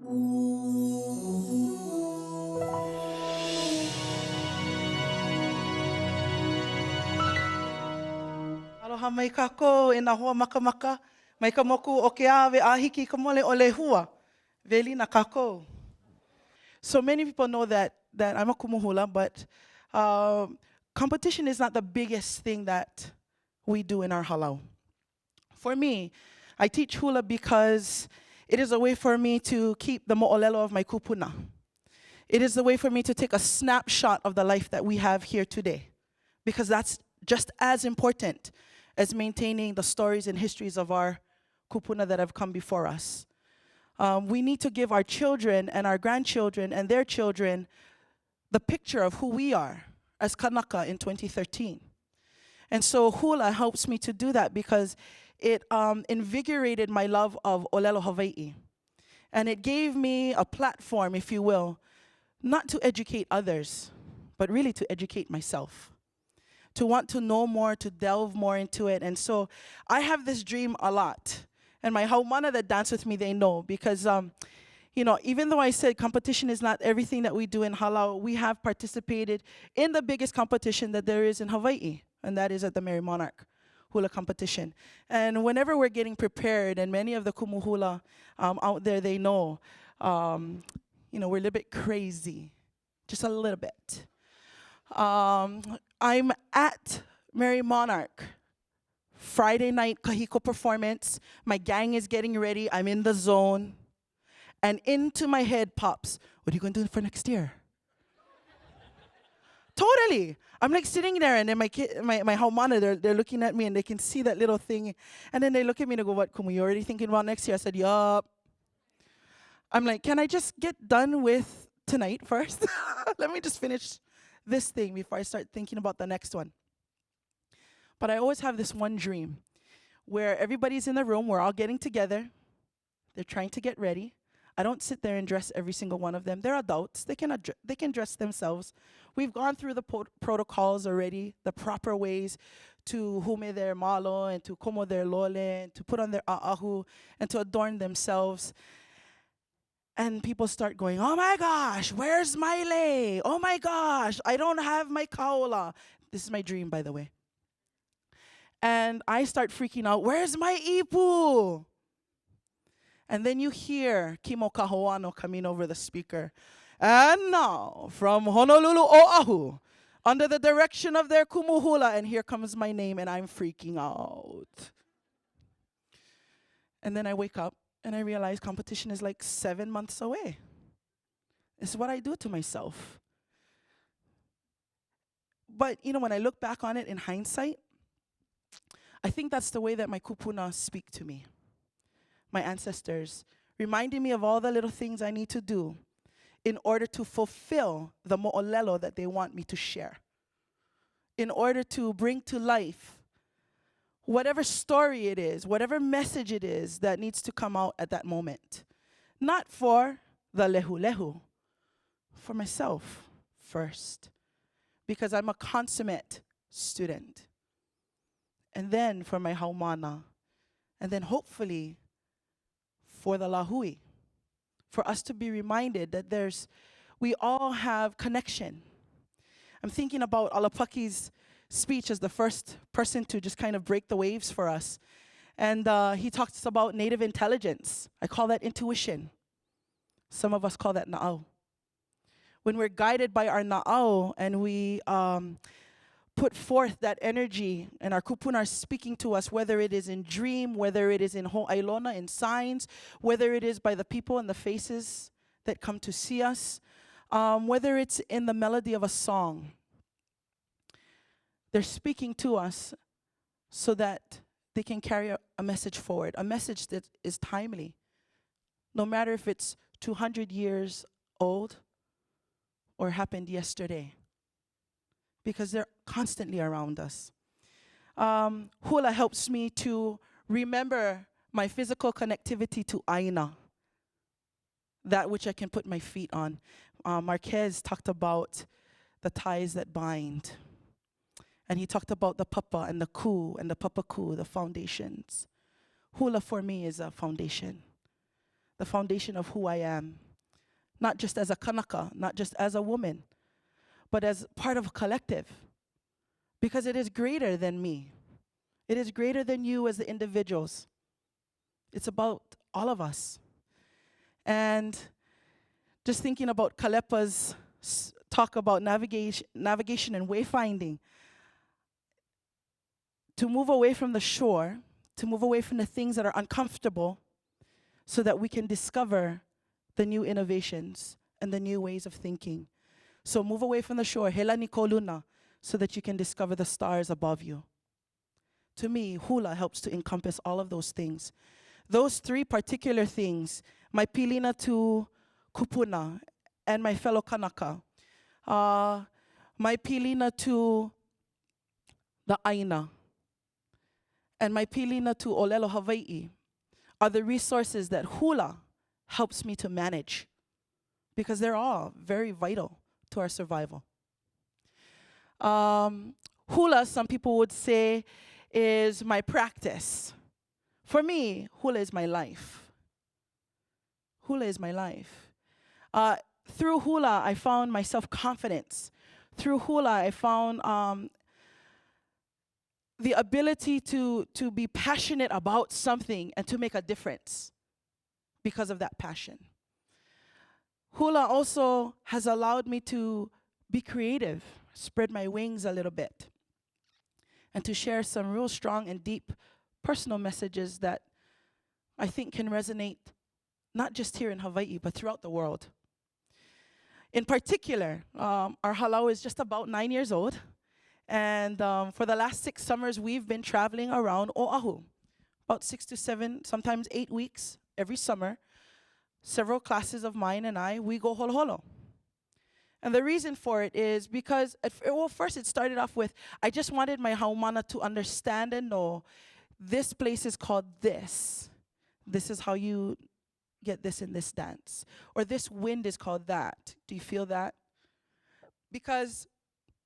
Aloha mai kako e nā hoa makamaka, mai ka moku o ke awe a hiki ka mole o lehua. Veli na kako. So many people know that I'm a kumu hula, but competition is not the biggest thing that we do in our halau. For me, I teach hula because it is a way for me to keep the mo'olelo of my kupuna. It is a way for me to take a snapshot of the life that we have here today, because that's just as important as maintaining the stories and histories of our kupuna that have come before us. We need to give our children and our grandchildren and their children the picture of who we are as Kanaka in 2013. And so hula helps me to do that because it invigorated my love of Olelo Hawaii. And it gave me a platform, if you will, not to educate others, but really to educate myself, to want to know more, to delve more into it. And so I have this dream a lot. And my haumana that dance with me, they know, because you know, even though I said competition is not everything that we do in halau, we have participated in the biggest competition that there is in Hawaii, and that is at the Merry Monarch Hula competition. And whenever we're getting prepared, and many of the kumu hula out there, they know, you know, we're a little bit crazy, just a little bit. I'm at Merry Monarch, Friday night kahiko performance. My gang is getting ready. I'm in the zone. And into my head pops, what are you going to do for next year? Totally. I'm like sitting there, and then my haumana, they're looking at me, and they can see that little thing. And then they look at me and they go, what, Kumu, you already thinking about next year? I said, yup. I'm like, can I just get done with tonight first? Let me just finish this thing before I start thinking about the next one. But I always have this one dream where everybody's in the room, we're all getting together, they're trying to get ready. I don't sit there and dress every single one of them. They're adults, they can dress themselves. We've gone through the protocols already, the proper ways to hume their malo and to komo their lole and to put on their a'ahu and to adorn themselves. And people start going, oh my gosh, where's my lei? Oh my gosh, I don't have my kaula. This is my dream, by the way. And I start freaking out, where's my ipu? And then you hear Kimo Kahoano coming over the speaker. And now, from Honolulu, Oahu, under the direction of their kumu hula, and here comes my name, and I'm freaking out. And then I wake up, and I realize competition is like 7 months away. This is what I do to myself. But, you know, when I look back on it in hindsight, I think that's the way that my kupuna speak to me. My ancestors, reminding me of all the little things I need to do in order to fulfill the mo'olelo that they want me to share, in order to bring to life whatever story it is, whatever message it is that needs to come out at that moment. Not for the lehu lehu, for myself first, because I'm a consummate student. And then for my haumana, and then hopefully for the lahui, for us to be reminded that we all have connection. I'm thinking about Alapaki's speech as the first person to just kind of break the waves for us. And he talks about native intelligence. I call that intuition. Some of us call that na'au. When we're guided by our na'au and we put forth that energy, and our kupuna are speaking to us, whether it is in dream, whether it is in ho'ailona, in signs, whether it is by the people and the faces that come to see us, whether it's in the melody of a song. They're speaking to us so that they can carry a message forward, a message that is timely, no matter if it's 200 years old or happened yesterday, because they're constantly around us. Hula helps me to remember my physical connectivity to Aina, that which I can put my feet on. Marquez talked about the ties that bind. And he talked about the papa and the ku and the papa ku, the foundations. Hula for me is a foundation. the foundation of who I am, not just as a kanaka, not just as a woman, but as part of a collective, because it is greater than me. It is greater than you as the individuals. It's about all of us. And just thinking about Kalepa's talk about navigation and wayfinding, to move away from the shore, to move away from the things that are uncomfortable, so that we can discover the new innovations and the new ways of thinking. So move away from the shore, hela ni ko luna, so that you can discover the stars above you. To me, hula helps to encompass all of those things. Those three particular things, my pilina to kupuna and my fellow kanaka, my pilina to the aina, and my pilina to Olelo Hawaii, are the resources that hula helps me to manage, because they're all very vital to our survival. Hula, some people would say, is my practice. For me, hula is my life. Hula is my life. Through hula, I found my self-confidence. Through hula, I found the ability to be passionate about something and to make a difference because of that passion. Hula also has allowed me to be creative, spread my wings a little bit, and to share some real strong and deep personal messages that I think can resonate not just here in Hawaii, but throughout the world. In particular, our halau is just about 9 years old. And for the last 6 summers, we've been traveling around Oahu, about 6 to 7, sometimes 8 weeks every summer. Several classes of mine and I, we go holo. And the reason for it is because, first it started off with, I just wanted my haumana to understand and know this place is called this. This is how you get this in this dance. Or this wind is called that. Do you feel that? Because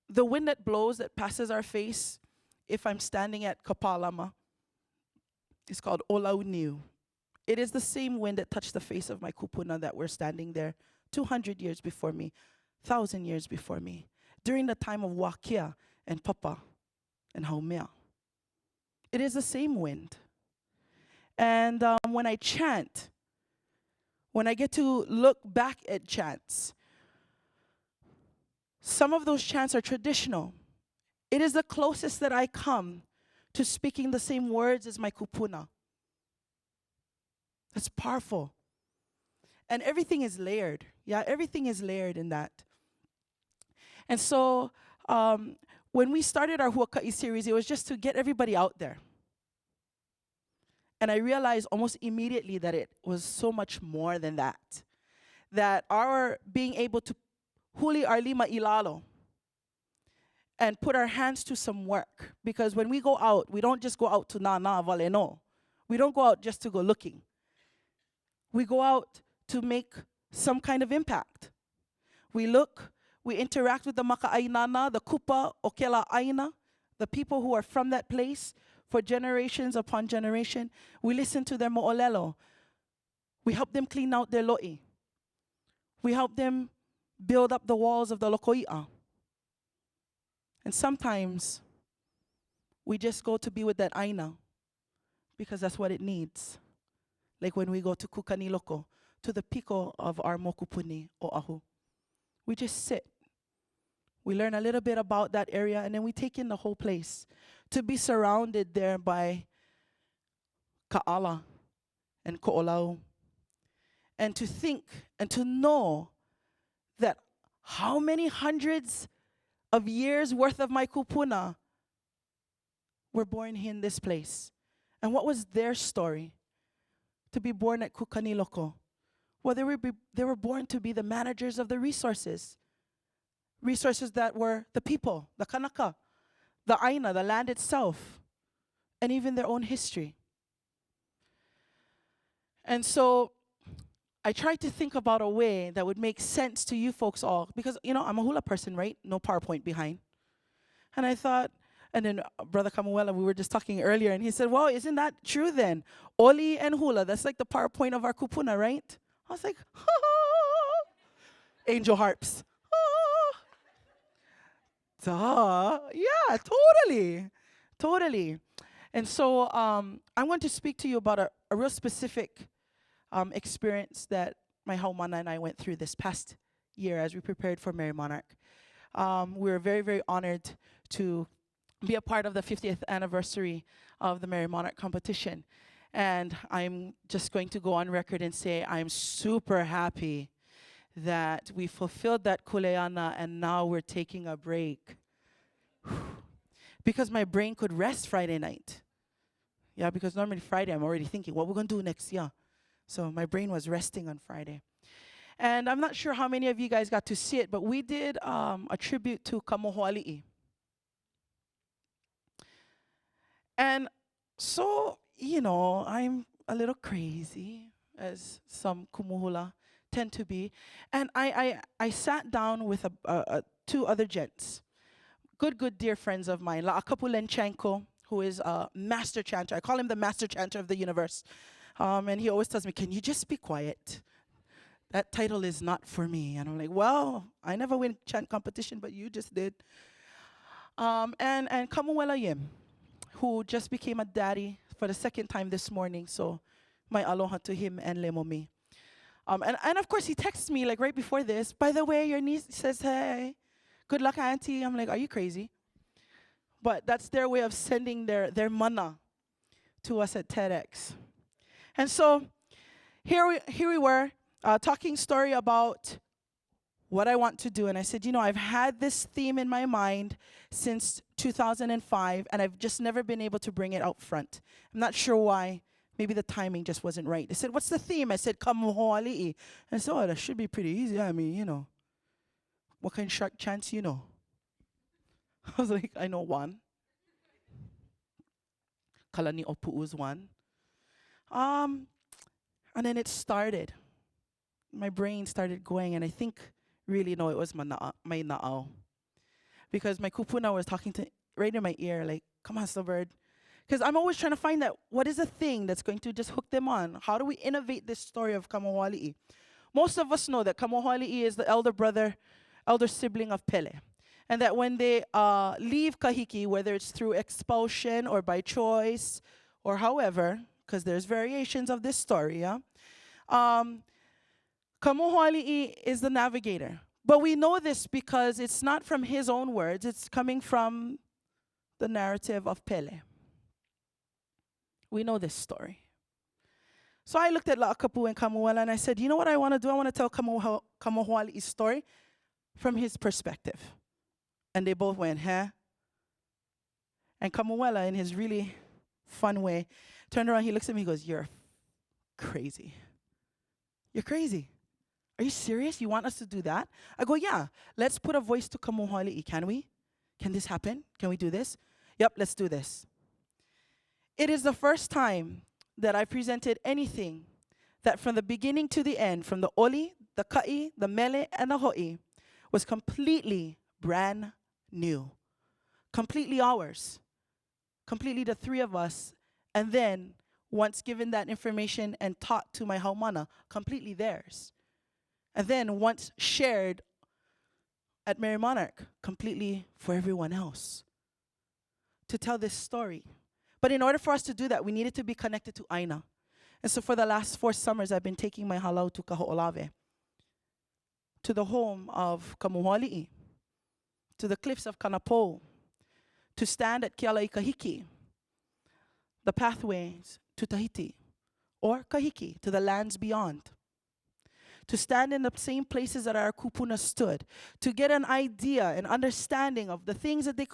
the wind that blows, that passes our face, if I'm standing at Kapalama, is called Olau'niu. It is the same wind that touched the face of my kupuna that we're standing there 200 years before me, 1,000 years before me, during the time of Wakia and Papa and Haumea. It is the same wind. And when I chant, when I get to look back at chants, some of those chants are traditional. It is the closest that I come to speaking the same words as my kupuna. That's powerful. And everything is layered. Yeah, everything is layered in that. And so when we started our Huaka'i series, it was just to get everybody out there. And I realized almost immediately that it was so much more than that. That our being able to huli our lima ilalo and put our hands to some work. Because when we go out, we don't just go out to na vale no. We don't go out just to go looking. We go out to make some kind of impact. We look, we interact with the maka'ainana, the kupa, okela aina, the people who are from that place for generations upon generation. We listen to their mo'olelo. We help them clean out their lo'i. We help them build up the walls of the lokoi'a. And sometimes we just go to be with that aina because that's what it needs. Like when we go to Kukaniloko, to the piko of our mokupuni, Oahu. We just sit. We learn a little bit about that area and then we take in the whole place. To be surrounded there by ka'ala and ko'olau. And to think and to know that how many hundreds of years worth of my kupuna were born here in this place. And what was their story? To be born at Kukaniloko. Well, they were born to be the managers of the resources. Resources that were the people, the kanaka, the aina, the land itself, and even their own history. And so I tried to think about a way that would make sense to you folks all, because, I'm a hula person, right? No PowerPoint behind. And I thought, And then Brother Kamuela, we were just talking earlier, and he said, well, isn't that true then? Oli and hula, that's like the PowerPoint of our kupuna, right? I was like, angel harps. Duh. Yeah, totally. Totally. And so I want to speak to you about a real specific experience that my haumana and I went through this past year as we prepared for Mary Monarch. We were very, very honored to be a part of the 50th anniversary of the Mary Monarch competition. And I'm just going to go on record and say I'm super happy that we fulfilled that kuleana and now we're taking a break. Because my brain could rest Friday night. Yeah, because normally Friday I'm already thinking what we're going to do next year. So my brain was resting on Friday. And I'm not sure how many of you guys got to see it, but we did a tribute to Kamohoali'i. And so, I'm a little crazy, as some kumuhula tend to be. And I sat down with two other gents, good dear friends of mine, La'akapu Lenchenko, who is a master chanter. I call him the master chanter of the universe. And he always tells me, can you just be quiet? That title is not for me. And I'm like, well, I never win chant competition, but you just did. And Kamuela Yim, who just became a daddy for the second time this morning. So my aloha to him and Lemomi. And of course, he texts me like right before this, by the way, your niece says, hey, good luck, auntie. I'm like, are you crazy? But that's their way of sending their mana to us at TEDx. And so here we were, talking story about what I want to do. And I said, I've had this theme in my mind since 2005, and I've just never been able to bring it out front. I'm not sure why. Maybe the timing just wasn't right. They said, what's the theme? I said, Kamohoali'i. And I said, oh, that should be pretty easy. I mean, what kind of shark chants you know? I was like, I know one. Kalani Opu'u's one. And then it started. My brain started going, and I think really no, it was my na'au. Because my kupuna was talking to right in my ear, like, come on, Snowbird. Because I'm always trying to find that what is a thing that's going to just hook them on? How do we innovate this story of Kamohoali'i? Most of us know that Kamohoali'i is the elder sibling of Pele. And that when they leave Kahiki, whether it's through expulsion or by choice or however, because there's variations of this story, yeah? Kamohoali'i is the navigator. But we know this because it's not from his own words, it's coming from the narrative of Pele. We know this story. So I looked at La'akapu and Kamuela and I said, you know what I want to do? I want to tell Kamohoali'i's story from his perspective. And they both went, huh? And Kamuela, in his really fun way, turned around, he looks at me, he goes, you're crazy. You're crazy. Are you serious? You want us to do that? I go, yeah. Let's put a voice to Kamohoali'i, can we? Can this happen? Can we do this? Yep, let's do this. It is the first time that I presented anything that from the beginning to the end, from the oli, the ka'i, the mele, and the ho'i, was completely brand new. Completely ours. Completely the three of us. And then, once given that information and taught to my haumana, completely theirs. And then, once shared at Mary Monarch, completely for everyone else. To tell this story. But in order for us to do that, we needed to be connected to Aina. And so for the last 4 summers, I've been taking my halau to Kaho'olave, to the home of Kamohoali'i, to the cliffs of Kanapo, to stand at Kealai Kahiki, the pathways to Tahiti, or Kahiki, to the lands beyond. To stand in the same places that our kupuna stood, to get an idea, an understanding of the things that they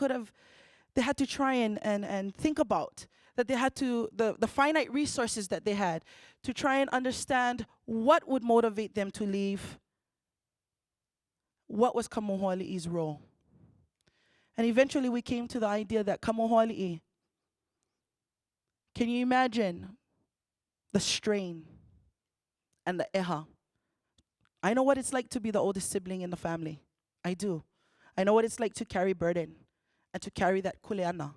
had to try and think about, that they had to, the finite resources that they had, to try and understand what would motivate them to leave, what was Kamohoali'i's role. And eventually we came to the idea that Kamohoali'i, can you imagine the strain and the eha? I know what it's like to be the oldest sibling in the family. I do. I know what it's like to carry burden and to carry that kuleana.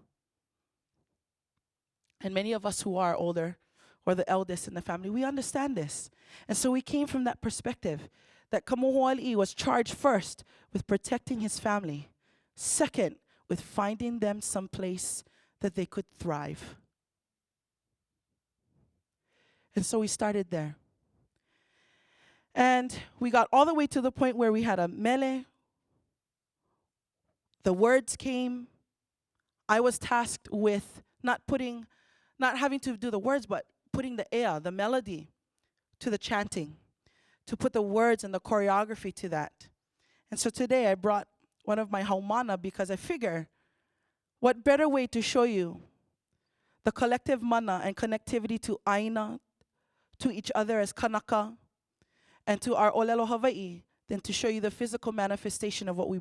And many of us who are older or the eldest in the family, we understand this. And so we came from that perspective that Kamohoali'i was charged first with protecting his family, second, with finding them some place that they could thrive. And so we started there. And we got all the way to the point where we had a mele. The words came. I was tasked with not having to do the words, but putting the ea, the melody, to the chanting, to put the words and the choreography to that. And so today I brought one of my haumana because I figure, what better way to show you the collective mana and connectivity to aina, to each other as kanaka, and to our olelo Hawaii, than to show you the physical manifestation of what we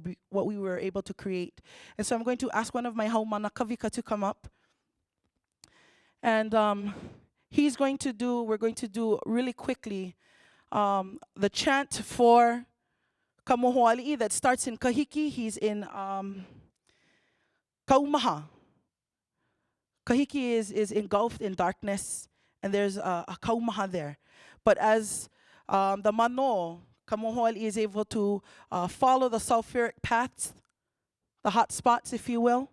were able to create. And so I'm going to ask one of my haumana, Kavika, to come up. And we're going to do really quickly the chant for Kamohoali'i that starts in kahiki. He's in kaumaha. Kahiki is engulfed in darkness, and there's a kaumaha there. But as the mano, Kamohoali'i is able to follow the sulfuric paths, the hot spots, if you will.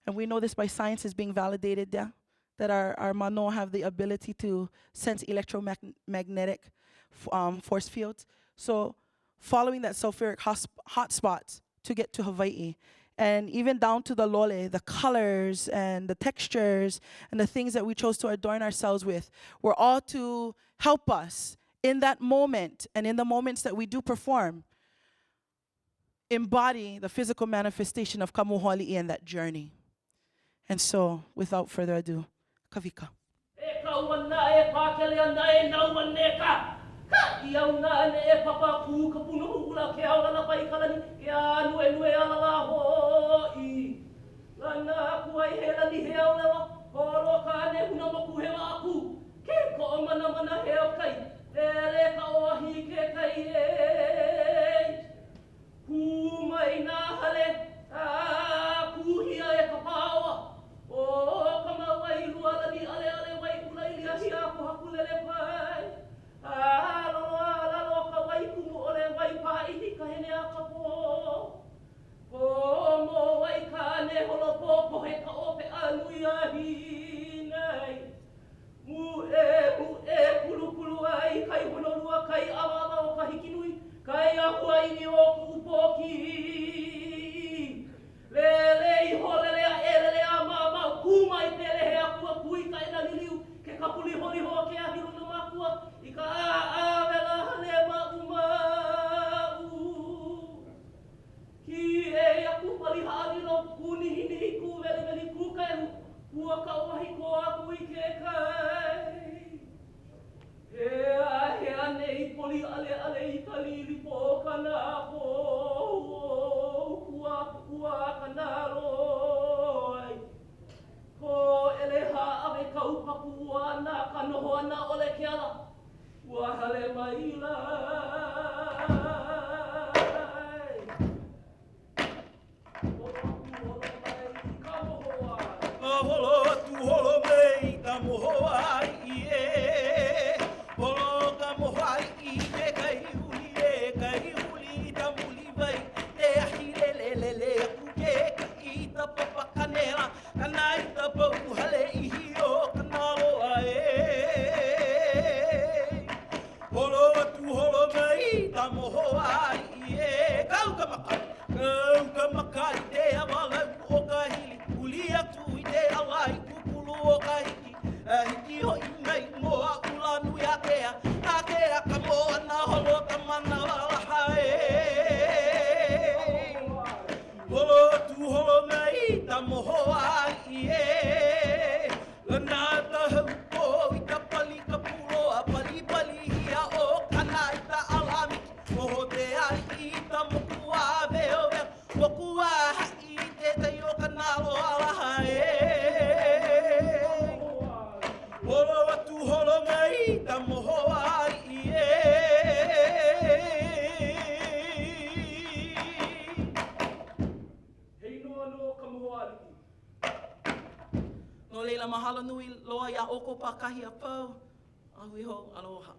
And we know this by science is being validated there, that our mano have the ability to sense electromagnetic force fields. So following that sulfuric hot spots to get to Hawaii, and even down to the lole, the colors and the textures and the things that we chose to adorn ourselves with, were all to help us in that moment and in the moments that we do perform, embody the physical manifestation of Kamohoali'i and that journey. And so, without further ado, Kavika. Ela mahalo nui loa ia oko pakahi a pau. Ahui ho, aloha.